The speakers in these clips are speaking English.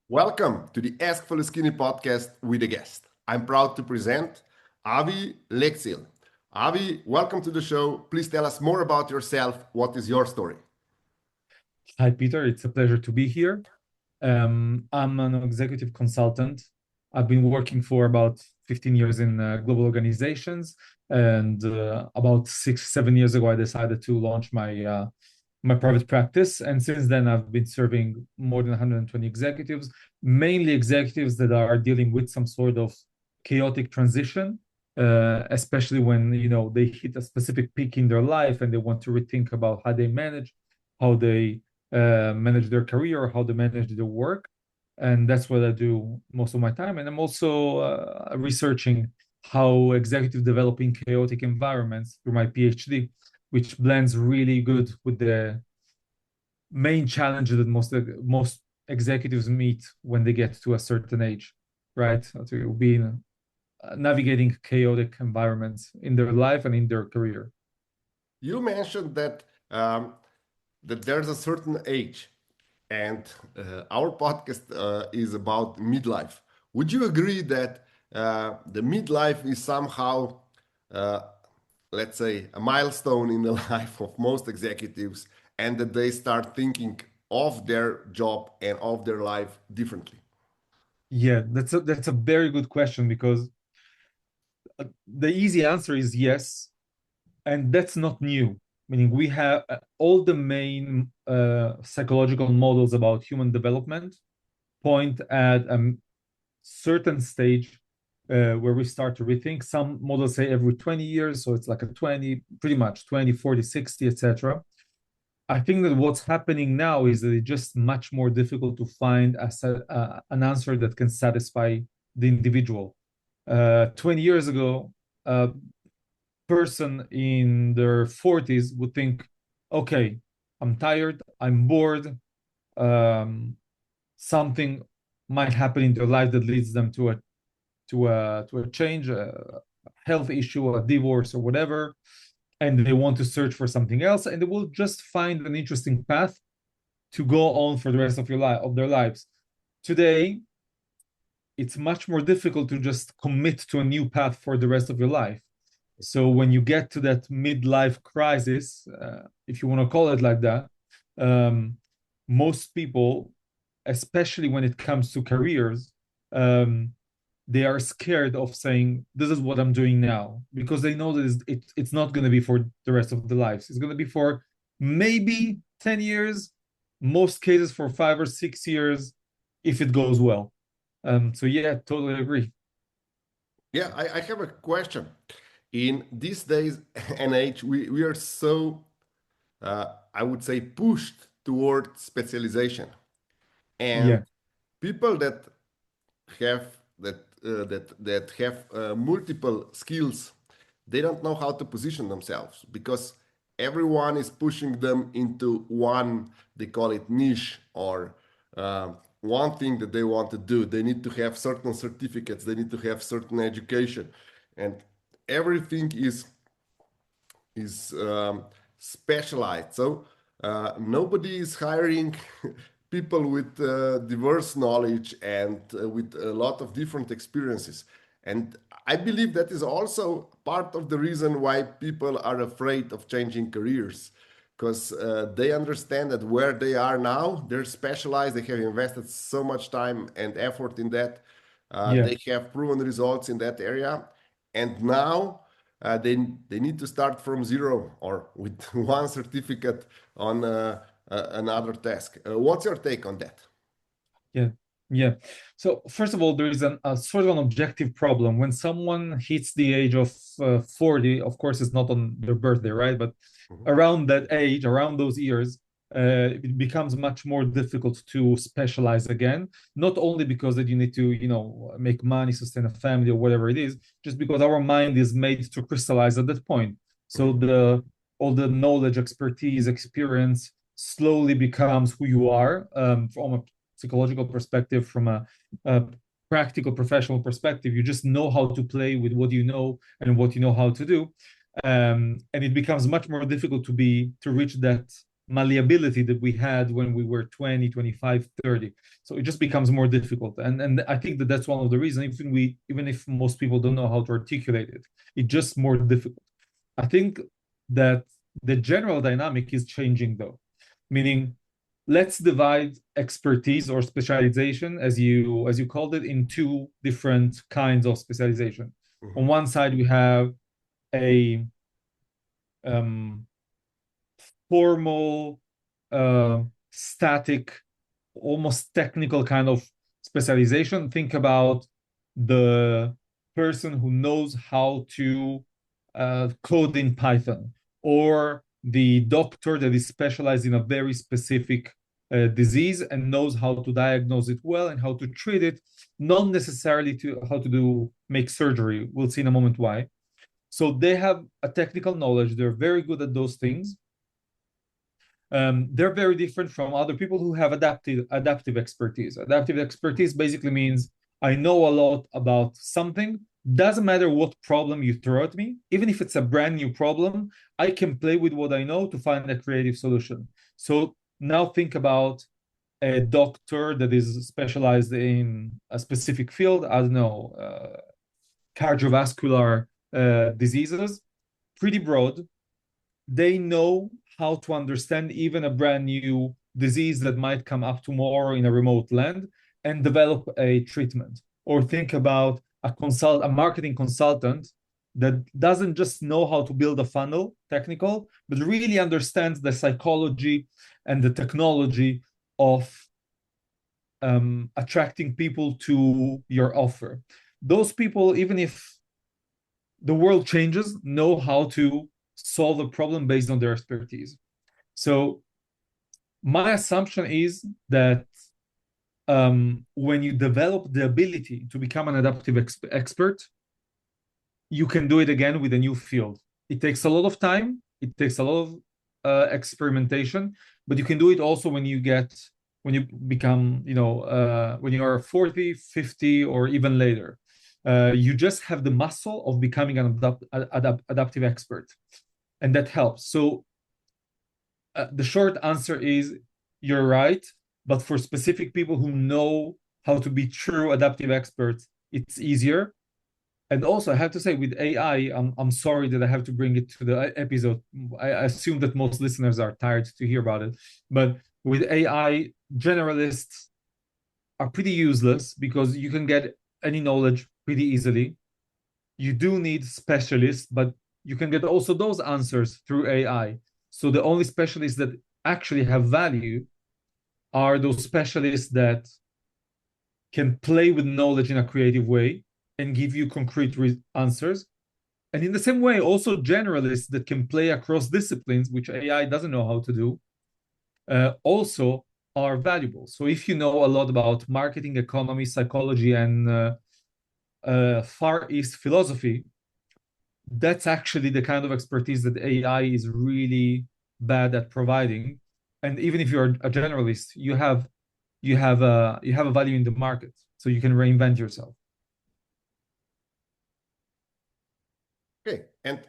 Welcome to the Ask Faleskini Podcast with a guest. I'm proud to present Avy Leghziel. Avi, welcome to the show. Please tell us more about yourself. What is your story? Hi, Peter. It's a pleasure to be here. I'm an executive consultant. I've been working for about 15 years in global organizations, and about 6, 7 years ago, I decided to launch my private practice. And since then, I've been serving more than 120 executives, mainly executives that are dealing with some sort of chaotic transition, especially when they hit a specific peak in their life and they want to rethink about how they manage, how they manage their career, how they manage their work. And that's what I do most of my time. And I'm also researching how executives develop in chaotic environments through my PhD, which blends really good with the main challenges that most executives meet when they get to a certain age, right? To be navigating chaotic environments in their life and in their career. You mentioned that there's a certain age, and our podcast is about midlife. Would you agree that the midlife is somehow, uh, let's say, a milestone in the life of most executives, and that they start thinking of their job and of their life differently? Yeah, that's a very good question because the easy answer is yes, and that's not new. Meaning we have all the main psychological models about human development point at a certain stage where we start to rethink. Some models say every 20 years, so it's like a 20, pretty much 20, 40, 60, etc. I think that what's happening now is that it's just much more difficult to find an answer that can satisfy the individual. 20 years ago, a person in their 40s would think, okay, I'm tired, I'm bored, um, something might happen in their life that leads them to a change, a health issue, a divorce, or whatever, and they want to search for something else, and they will just find an interesting path to go on for the rest of their lives. Today, it's much more difficult to just commit to a new path for the rest of your life. So when you get to that midlife crisis, if you want to call it like that, um, most people, especially when it comes to careers, um, they are scared of saying, "This is what I'm doing now," because they know that it's not going to be for the rest of their lives. It's going to be for maybe 10 years, most cases for 5 or 6 years, if it goes well. So yeah, totally agree. Yeah, I have a question. In these days and age, we are so, I would say, pushed toward specialization. And Yeah, people have that have multiple skills, they don't know how to position themselves because everyone is pushing them into one, they call it niche, or one thing that they want to do. They need to have certain certificates, they need to have certain education, and everything is specialized. So nobody is hiring people with diverse knowledge and with a lot of different experiences. And I believe that is also part of the reason why people are afraid of changing careers, because they understand that where they are now, they're specialized, they have invested so much time and effort in that. yeah. They have proven results in that area. And now they need to start from zero or with one certificate on another task. What's your take on that? Yeah, yeah. So first of all, there is a sort of an objective problem. When someone hits the age of 40, of course, it's not on their birthday, right? But Mhm. around that age, around those years, it becomes much more difficult to specialize again. Not only because that you need to, make money, sustain a family, or whatever it is, just because our mind is made to crystallize at that point. So Mhm. all the knowledge, expertise, experience slowly becomes who you are from a psychological perspective, from a practical professional perspective. You just know how to play with what you know and what you know how to do, and it becomes much more difficult to reach that malleability that we had when we were 20, 25, 30. So it just becomes more difficult. And I think that that's one of the reasons, even if most people don't know how to articulate it, it's just more difficult. I think that the general dynamic is changing though, meaning let's divide expertise or specialization, as you called it, in two different kinds of specialization. Mm-hmm. On one side, we have a um, formal, static, almost technical kind of specialization. Think about the person who knows how to code in Python, or the doctor that is specialized in a very specific disease and knows how to diagnose it well and how to treat it, not necessarily to how to make surgery. We'll see in a moment why. So they have a technical knowledge. They're very good at those things. They're very different from other people who have adaptive expertise. Adaptive expertise basically means I know a lot about something. Doesn't matter what problem you throw at me, even if it's a brand new problem, I can play with what I know to find a creative solution. So now think about a doctor that is specialized in a specific field. I don't know, cardiovascular diseases, pretty broad. They know how to understand even a brand new disease that might come up tomorrow in a remote land and develop a treatment. Or think about a marketing consultant that doesn't just know how to build a funnel, technical, but really understands the psychology and the technology of attracting people to your offer. Those people, even if the world changes, know how to solve a problem based on their expertise. So my assumption is that when you develop the ability to become an adaptive expert, you can do it again with a new field. It takes a lot of time. It takes a lot of experimentation, but you can do it also when you become, when you are 40, 50, or even later. You just have the muscle of becoming an adaptive expert, and that helps. So the short answer is you're right, but for specific people who know how to be true adaptive experts, it's easier. And also, I have to say, with AI, I'm sorry that I have to bring it to the episode. I assume that most listeners are tired to hear about it, but with AI, generalists are pretty useless because you can get any knowledge pretty easily. You do need specialists, but you can get also those answers through AI. So the only specialists that actually have value are those specialists that can play with knowledge in a creative way and give you concrete answers. And in the same way, also generalists that can play across disciplines, which AI doesn't know how to do, also are valuable. So if you know a lot about marketing, economy, psychology, and Far East philosophy, that's actually the kind of expertise that AI is really bad at providing. And even if you're a generalist, you have a value in the market, so you can reinvent yourself. Okay, and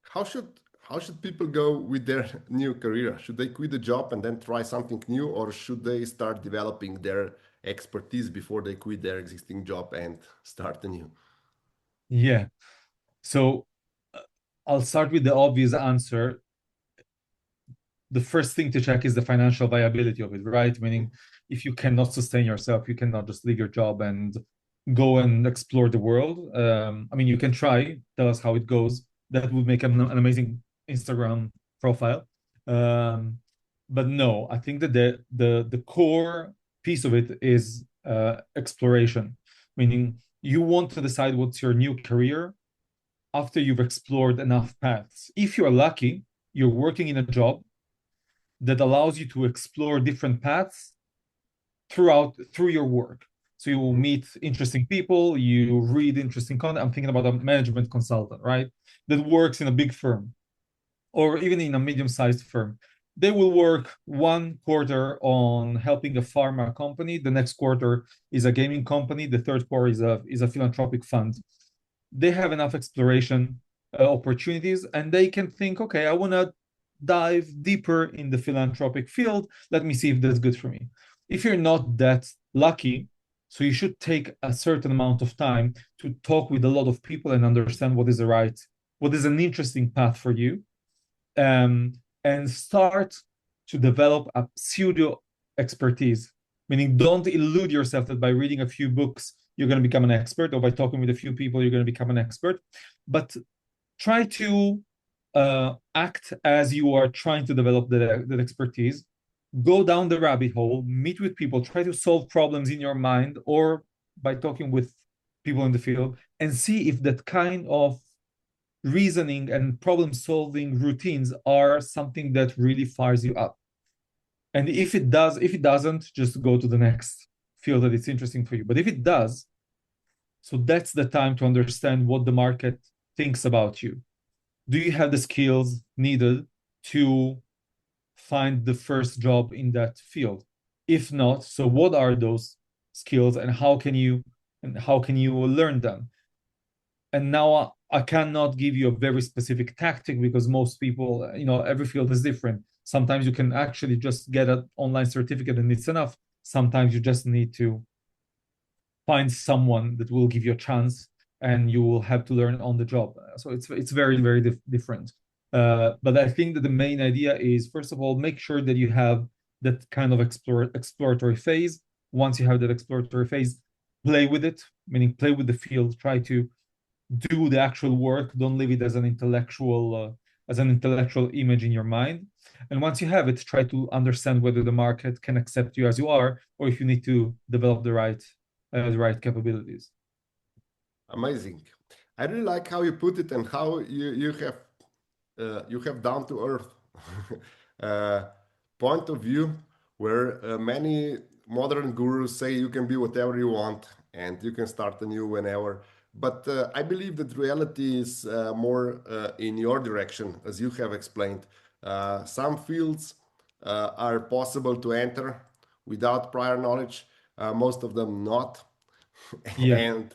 how should people go with their new career? Should they quit the job and then try something new, or should they start developing their expertise before they quit their existing job and start anew? Yeah. So I'll start with the obvious answer. The first thing to check is the financial viability of it, right? Meaning, if you cannot sustain yourself, you cannot just leave your job and go and explore the world. I mean, you can try, tell us how it goes. That would make an amazing Instagram profile. But no, I think that the core piece of it is exploration, meaning you want to decide what's your new career after you've explored enough paths. If you're lucky, you're working in a job that allows you to explore different paths through your work. So you will meet interesting people, you read interesting content. I'm thinking about a management consultant, right? That works in a big firm or even in a medium-sized firm. They will work one quarter on helping a pharma company. The next quarter is a gaming company. The third quarter is a philanthropic fund. They have enough exploration opportunities, and they can think, okay, I want to dive deeper in the philanthropic field. Let me see if that's good for me. If you're not that lucky, so you should take a certain amount of time to talk with a lot of people and understand what is an interesting path for you, um, and start to develop a pseudo expertise. Meaning, don't illude yourself that by reading a few books you're going to become an expert, or by talking with a few people you're going to become an expert. But try to act as you are trying to develop that expertise. Go down the rabbit hole, meet with people, try to solve problems in your mind or by talking with people in the field, and see if that kind of reasoning and problem solving routines are something that really fires you up. And if it does, if it doesn't, just go to the next field that it's interesting for you. But if it does, so that's the time to understand what the market thinks about you. Do you have the skills needed to find the first job in that field? If not, so what are those skills and how can you learn them? And now I cannot give you a very specific tactic because most people, every field is different. Sometimes you can actually just get an online certificate and it's enough. Sometimes you just need to find someone that will give you a chance and you will have to learn on the job. So it's very, very different. But I think that the main idea is, first of all, make sure that you have that kind of exploratory phase. Once you have that exploratory phase, play with it, meaning play with the field, try to do the actual work. Don't leave it as an intellectual image in your mind. And once you have it, try to understand whether the market can accept you as you are, or if you need to develop the right capabilities. Amazing. I really like how you put it and how you have down to earth uh, point of view where many modern gurus say you can be whatever you want and you can start anew whenever. But I believe that reality is more in your direction, as you have explained. Some fields are possible to enter without prior knowledge, most of them not. Yeah, And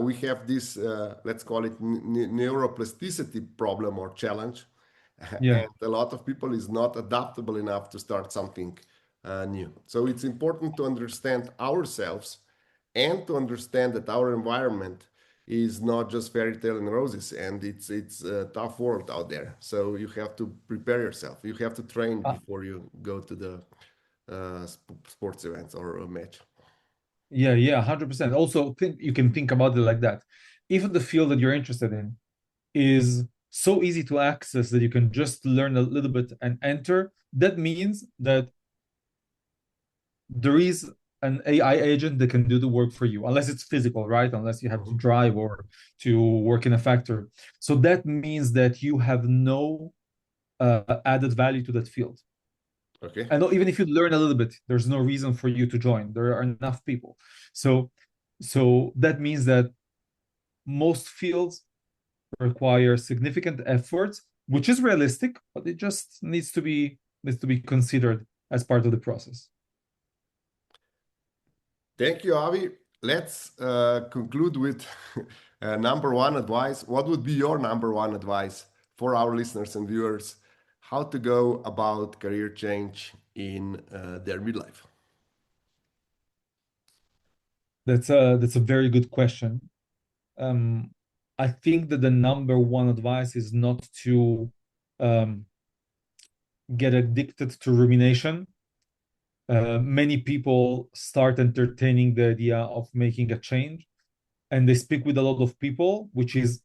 we have this, let's call it neuroplasticity problem or challenge. yeah. And a lot of people is not adaptable enough to start something new. So it's important to understand ourselves and to understand that our environment is not just fairy tale and roses, and it's a tough world out there. So you have to prepare yourself. You have to train Uh, before you go to the sports events or a match. yeah, 100%. Also, you can think about it like that. If the field that you're interested in is so easy to access that you can just learn a little bit and enter, that means that there is an AI agent that can do the work for you, unless it's physical, right? Unless you have to Mhm. drive or to work in a factory. So that means that you have no added value to that field. Okay. And even if you learn a little bit, there's no reason for you to join. There are enough people. So, so that means that most fields require significant efforts, which is realistic, but it just needs to be considered as part of the process. Thank you, Avi. Let's conclude with number one advice. What would be your number one advice for our listeners and viewers? How to go about career change in their midlife? That's a very good question. Um, I think that the number one advice is not to um, get addicted to rumination. Many people start entertaining the idea of making a change, and they speak with a lot of people, which is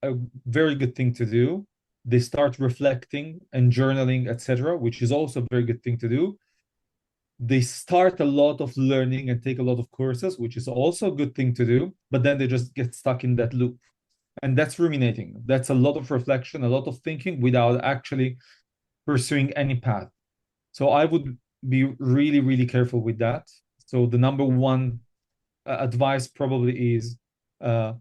a very good thing to do. They start reflecting and journaling, etc., which is also a very good thing to do. They start a lot of learning and take a lot of courses, which is also a good thing to do, but then they just get stuck in that loop. And that's ruminating. That's a lot of reflection, a lot of thinking without actually pursuing any path. So I would be really, really careful with that. So the number one advice probably is uh,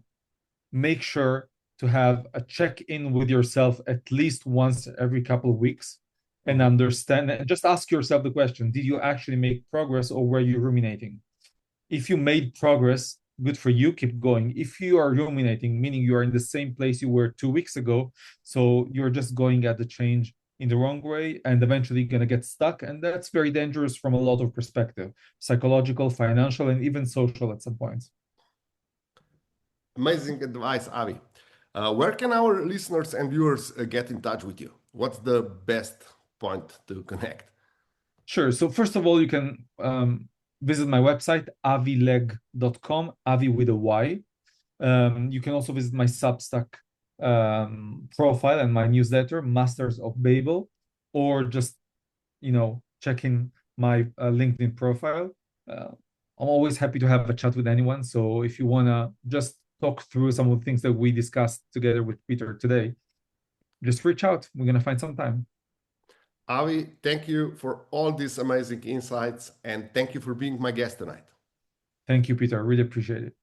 make sure to have a check-in with yourself at least once every couple of weeks and Mhm. understand and just ask yourself the question, did you actually make progress or were you ruminating? If you made progress, good for you, keep going. If you are ruminating, meaning you are in the same place you were 2 weeks ago, so you're just going at the change in the wrong way, and eventually you're going to get stuck. And that's very dangerous from a lot of perspective, psychological, financial, and even social at some points. Amazing advice, Avi. Where can our listeners and viewers get in touch with you? What's the best point to connect? Sure. So first of all, you can visit my website, avyleg.com, Avi with a Y. You can also visit my Substack profile and my newsletter, Masters of Babel, or just, check in my LinkedIn profile. I'm always happy to have a chat with anyone. So if you want to just talk through some of the things that we discussed together with Peter today, just reach out. We're going to find some time. Avi, thank you for all these amazing insights, and thank you for being my guest tonight. Thank you, Peter. I really appreciate it.